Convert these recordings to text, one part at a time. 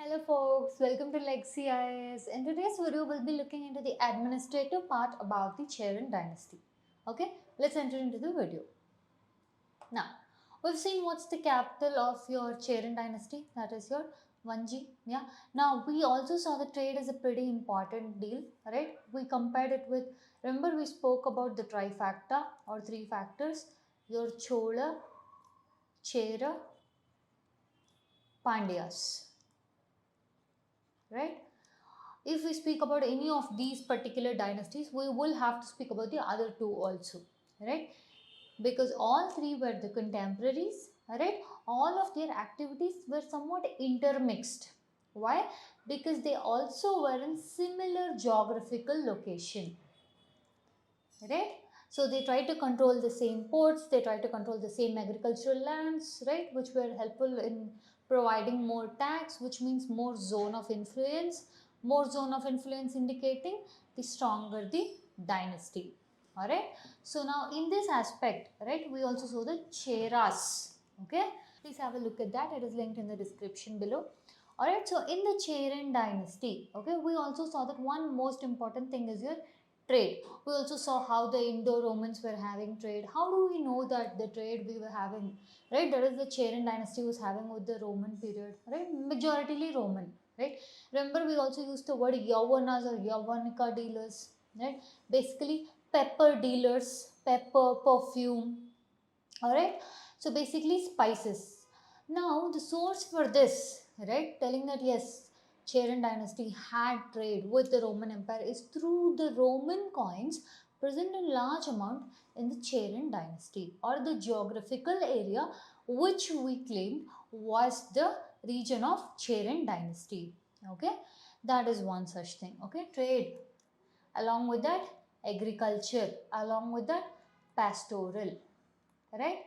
Hello folks, welcome to Legacy IAS. In today's video, we'll be looking into the administrative part about the Chera Dynasty. Okay, let's enter into the video. Now, we've seen what's the capital of your Chera Dynasty, that is your Vanji. Yeah. Now, we also saw the trade as a pretty important deal, right? We compared it with, remember we spoke about the trifecta or three factors, your Chola, Chera, Pandyas, right? If we speak about any of these particular dynasties, we will have to speak about the other two also, right? Because all three were the contemporaries, right? All of their activities were somewhat intermixed. Why? Because they also were in similar geographical location, right? So they tried to control the same ports, they tried to control the same agricultural lands, right? Which were helpful in providing more tax, which means more zone of influence. More zone of influence indicating the stronger the dynasty. Alright. So now in this aspect, right, we also saw the Cheras. Okay. Please have a look at that. It is linked in the description below. Alright. So in the Cheran dynasty, okay, we also saw that one most important thing is your trade. We also saw how the Indo-Romans were having trade. How do we know that the trade we were having, right? That is the Cheran dynasty was having with the Roman period, right? Majoritarily Roman, right? Remember we also used the word Yavanas or Yavanika dealers, right? Basically pepper dealers, pepper, perfume, alright? So basically spices. Now the source for this, right, telling that yes, Cheran dynasty had trade with the Roman Empire is through the Roman coins present in large amount in the Cheran dynasty or the geographical area which we claimed was the region of Cheran dynasty. Okay, that is one such thing. Okay, trade. Along with that, agriculture. Along with that, pastoral. Right?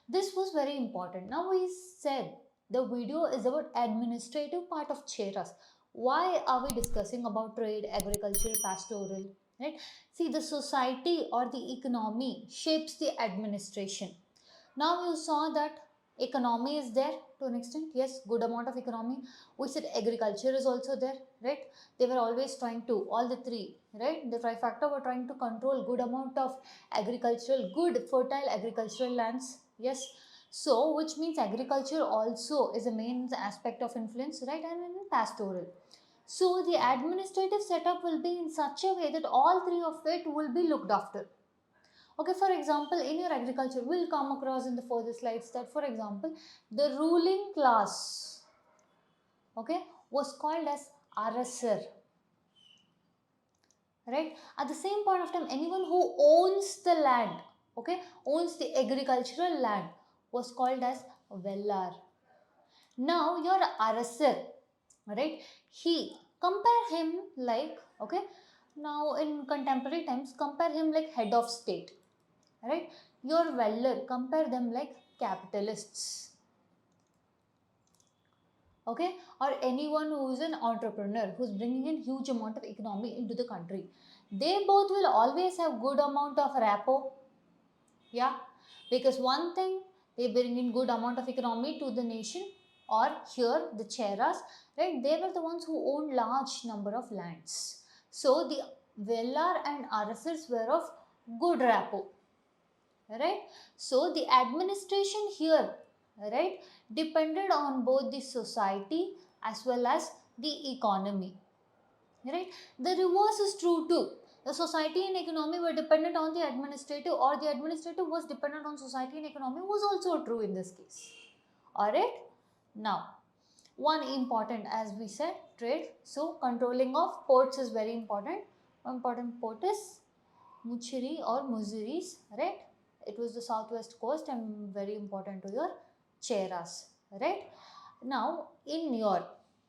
This was very important. Now we said the video is about administrative part of Cheras. Why are we discussing about trade, agriculture, pastoral? Right? See, the society or the economy shapes the administration. Now you saw that economy is there to an extent. Yes, good amount of economy. We said agriculture is also there, right? They were always trying to, all the three, right? The trifecta were trying to control good amount of agricultural, good fertile agricultural lands. Yes. So, which means agriculture also is a main aspect of influence, right? And in pastoral. So, the administrative setup will be in such a way that all three of it will be looked after. Okay, for example, in your agriculture, we'll come across in the further slides that, for example, the ruling class, okay, was called as arasar, right? At the same point of time, anyone who owns the land, okay, owns the agricultural land was called as vellar. Now, your arasar, right, compare him like, okay, now in contemporary times, compare him like head of state. Right? Your Weller, compare them like capitalists. Okay? Or anyone who is an entrepreneur who is bringing in huge amount of economy into the country. They both will always have good amount of rapport. Yeah? Because one thing, they bring in good amount of economy to the nation, or here the Cheras, right? They were the ones who owned large number of lands. So the Vellar and Arasars were of good rapport. Right? So the administration here, right, depended on both the society as well as the economy. Right? The reverse is true too. The society and economy were dependent on the administrative, or the administrative was dependent on society and economy was also true in this case. Alright? Now, one important, as we said, trade. So controlling of ports is very important. One important port is Muchiri or Muziris, right? It was the southwest coast and very important to your Cheras, right? Now, in your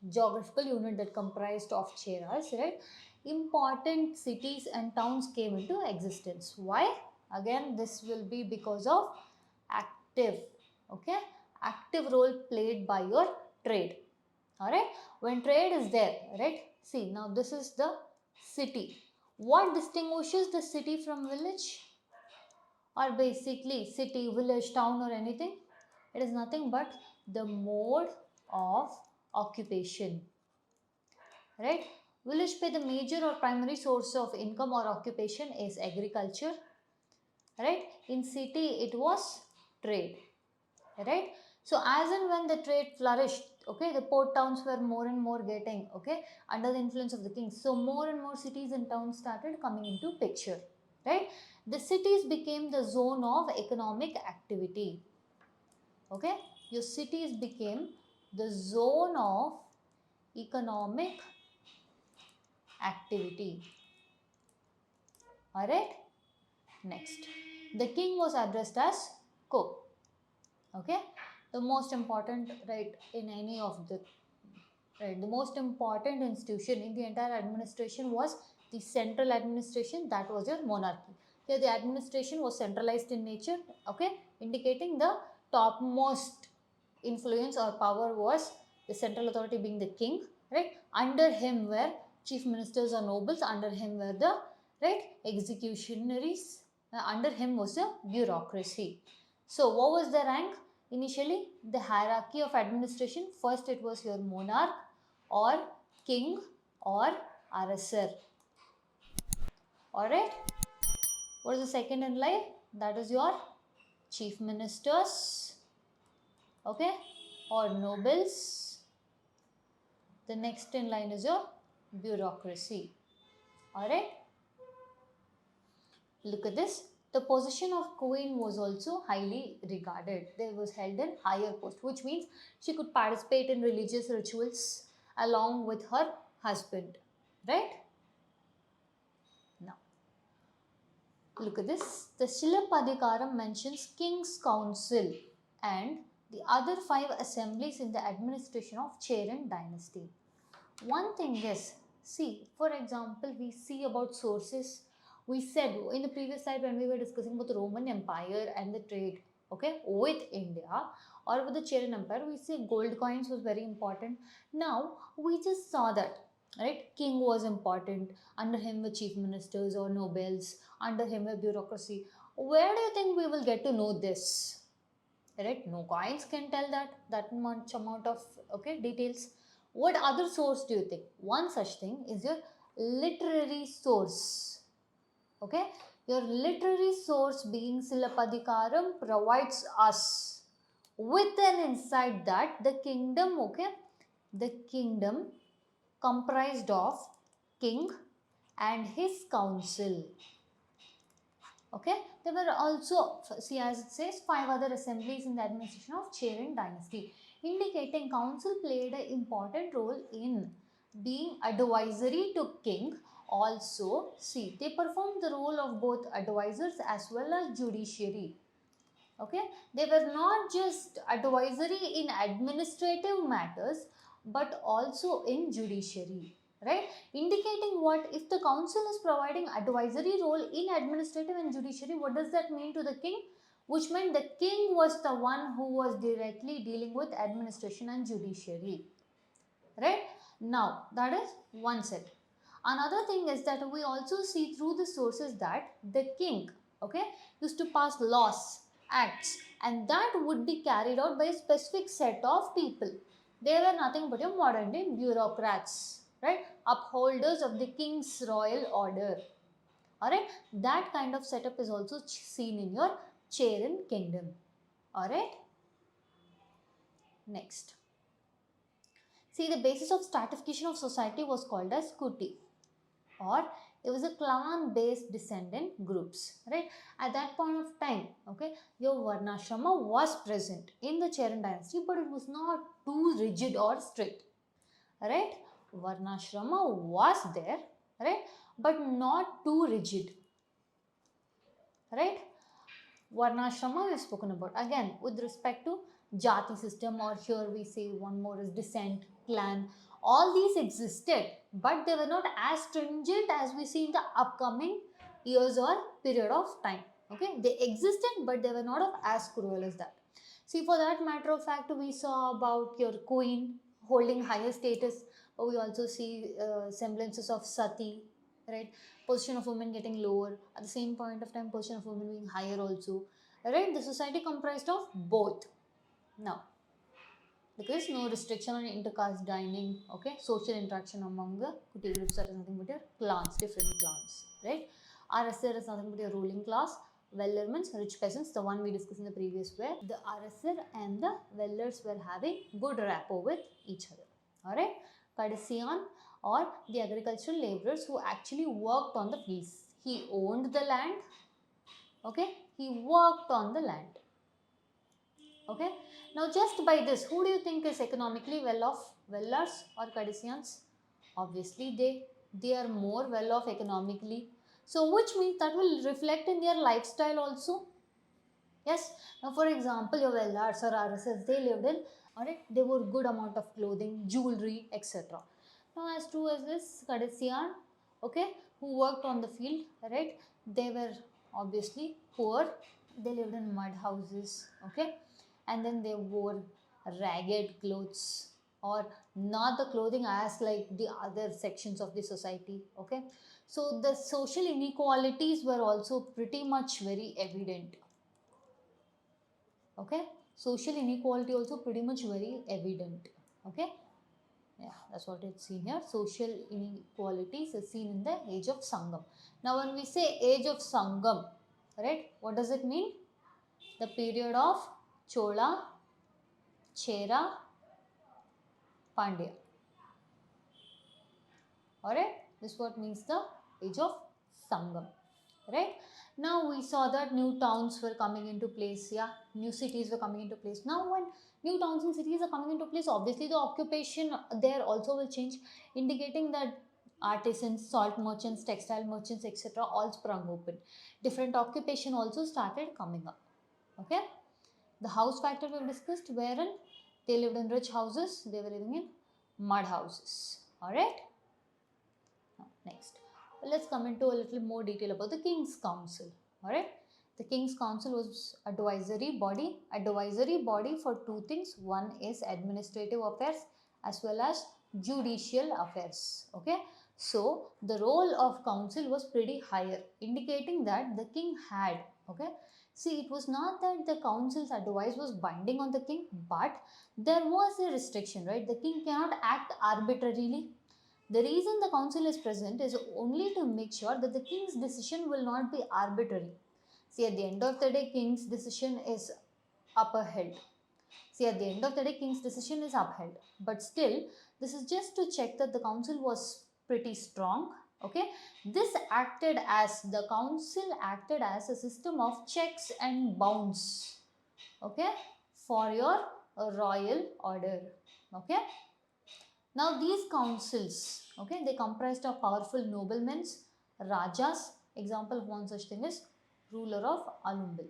geographical unit that comprised of Cheras, right, important cities and towns came into existence. Why? Again, this will be because of active, okay, active role played by your trade. Alright, when trade is there, right? See, now this is the city. What distinguishes the city from village? Or basically city, village, town or anything? It is nothing but the mode of occupation. right? Village pay, the major or primary source of income or occupation is agriculture, right? In city it was trade, right? So as and when the trade flourished, okay, the port towns were more and more getting, okay, under the influence of the kings. So more and more cities and towns started coming into picture, right? The cities became the zone of economic activity, okay? Your cities became the zone of economic activity, alright? Next, the king was addressed as Ko, okay? The most important, right, in any of the, right, the most important institution in the entire administration was the central administration, that was your monarchy. Here the administration was centralized in nature, okay, indicating the topmost influence or power was the central authority being the king, right? Under him were chief ministers or nobles, under him were the, right, executionaries, under him was the bureaucracy. So what was the rank? Initially, the hierarchy of administration, first it was your monarch or king or arasar. Alright. What is the second in line? That is your chief ministers, okay, or nobles. The next in line is your bureaucracy. Alright. Look at this. The position of queen was also highly regarded. They was held in higher post, which means she could participate in religious rituals along with her husband, right? Now, look at this. The Silapadikaram mentions King's Council and the other 5 assemblies in the administration of Chera Dynasty. One thing is, see, for example, we see about sources. We said in the previous slide when we were discussing about the Roman Empire and the trade, okay, with India or with the Chera Empire, we say gold coins was very important. Now, we just saw that, right? King was important. Under him were chief ministers or nobles. Under him were bureaucracy. Where do you think we will get to know this? Right? No coins can tell that much amount of, okay, details. What other source do you think? One such thing is your literary source. Okay, your literary source being Silapadikaram provides us with an insight that the kingdom, okay, the kingdom comprised of king and his council. Okay, there were also, see, as it says, 5 other assemblies in the administration of Chera Dynasty, indicating council played an important role in being advisory to king. Also, see, they performed the role of both advisors as well as judiciary. Okay, they were not just advisory in administrative matters but also in judiciary, right? Indicating what, if the council is providing advisory role in administrative and judiciary, what does that mean to the king? Which meant the king was the one who was directly dealing with administration and judiciary, right? Now that is one set. Another thing is that we also see through the sources that the king, okay, used to pass laws, acts, and that would be carried out by a specific set of people. They were nothing but your modern day bureaucrats, right? Upholders of the king's royal order. Alright, that kind of setup is also seen in your Cheran kingdom. Alright, next. See, the basis of stratification of society was called as kuti, or it was a clan based descendant groups, right? At that point of time, okay, your varnashrama was present in the Chera dynasty, but it was not too rigid or strict, right? Varnashrama was there, right, but not too rigid, right? Varnashrama we have spoken about. Again, with respect to jati system, or here we say one more is descent, clan, all these existed, but they were not as stringent as we see in the upcoming years or period of time. Okay, they existed, but they were not of as cruel as that. See, for that matter of fact, we saw about your queen holding higher status. We also see semblances of sati, right? Position of women getting lower. At the same point of time, position of women being higher also. Right? The society comprised of both. Now, because no restriction on intercaste dining, okay, social interaction among the Kuti groups, that is nothing but your clans, different clans, right? Arasar is nothing but your ruling class. Weller means rich peasants, the one we discussed in the previous where the Arasar and the Wellers were having good rapport with each other, alright? Kadasian or the agricultural laborers who actually worked on the fields. He owned the land, okay, he worked on the land. Okay. Now just by this, who do you think is economically well off? Wellers or Kadisians? Obviously they are more well off economically. So which means that will reflect in their lifestyle also. Yes. Now for example, your Wellers or RSS, they lived in, alright, they wore good amount of clothing, jewelry, etc. Now as true as this Kadisian, okay, who worked on the field, right, they were obviously poor. They lived in mud houses, okay, and then they wore ragged clothes, or not the clothing as like the other sections of the society, okay. So the social inequalities were also pretty much very evident, okay. Social inequality also pretty much very evident, okay. Yeah, that's what it's seen here. Social inequalities is seen in the age of Sangam. Now when we say age of Sangam, right, what does it mean? The period of Chola, Chera, Pandya. Alright, this is what means the age of Sangam. Right? Now we saw that new towns were coming into place, yeah, new cities were coming into place. Now when new towns and cities are coming into place, obviously the occupation there also will change, indicating that artisans, salt merchants, textile merchants, etc. all sprung open. Different occupation also started coming up. Okay? The house factor we have discussed, wherein they lived in rich houses, they were living in mud houses. Alright? Next, let's come into a little more detail about the King's Council. Alright? The King's Council was advisory body for two things. One is administrative affairs as well as judicial affairs. Okay? So, the role of council was pretty higher, indicating that the king had, okay, see, it was not that the council's advice was binding on the king, but there was a restriction, right? The king cannot act arbitrarily. The reason the council is present is only to make sure that the king's decision will not be arbitrary. See, at the end of the day, king's decision is upheld. See, at the end of the day, king's decision is upheld. But still, this is just to check that the council was pretty strong. Okay, the council acted as a system of checks and bounds, okay, for your royal order. Okay, now these councils, okay, they comprised of powerful noblemen, rajas. Example of one such thing is ruler of Alumbil.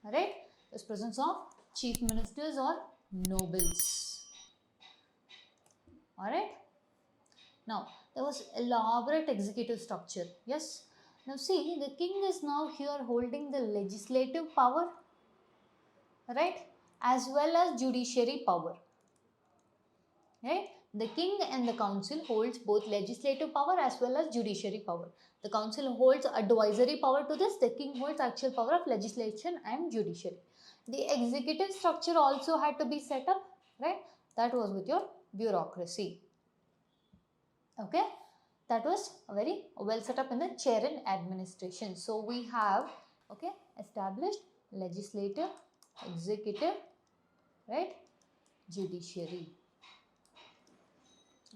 Alright, there's presence of chief ministers or nobles. Alright. Now, there was elaborate executive structure. Yes. Now see, the king is now here holding the legislative power, right, as well as judiciary power. Right? The king and the council holds both legislative power as well as judiciary power. The council holds advisory power to this. The king holds actual power of legislation and judiciary. The executive structure also had to be set up, right? That was with your bureaucracy. Okay, that was very well set up in the Cheran administration. So we have, okay, established legislative, executive, right, judiciary.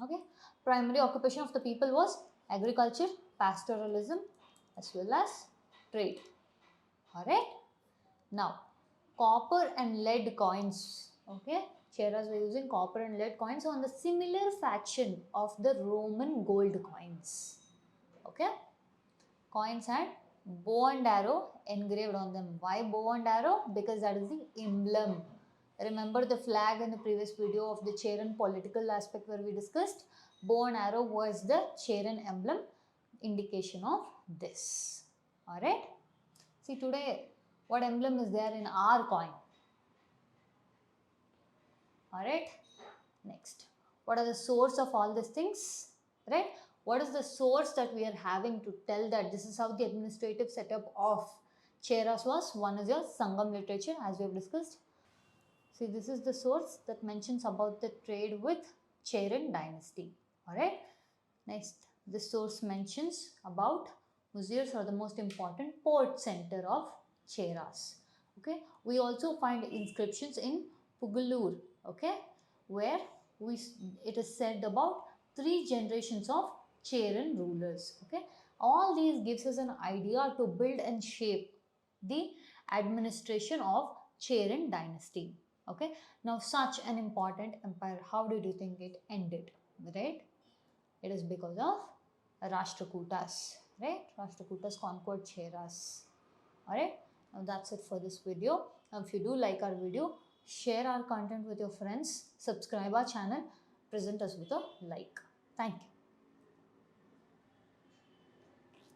Okay, primary occupation of the people was agriculture, pastoralism as well as trade. Alright, now copper and lead coins, okay, Cheras were using copper and lead coins on the similar fashion of the Roman gold coins. Okay, coins had bow and arrow engraved on them. Why bow and arrow? Because that is the emblem. Remember the flag in the previous video of the Cheran political aspect where we discussed? Bow and arrow was the Cheran emblem, indication of this. Alright. See today, what emblem is there in our coin? Alright. Next. What are the source of all these things? Right. What is the source that we are having to tell that this is how the administrative setup of Cheras was? One is your Sangam literature as we have discussed. See, this is the source that mentions about the trade with Chera Dynasty. Alright. Next, this source mentions about Muzirs are the most important port center of Cheras. Okay. We also find inscriptions in Pugalur. Okay. Where it is said about 3 generations of Cheran rulers. Okay. All these gives us an idea to build and shape the administration of Cheran dynasty. Okay. Now, such an important empire, how did you think it ended? Right? It is because of Rashtrakutas. Right? Rashtrakutas conquered Cheras. Alright. Now, that's it for this video. Now, if you do like our video, share our content with your friends, subscribe our channel, present us with a like. Thank you.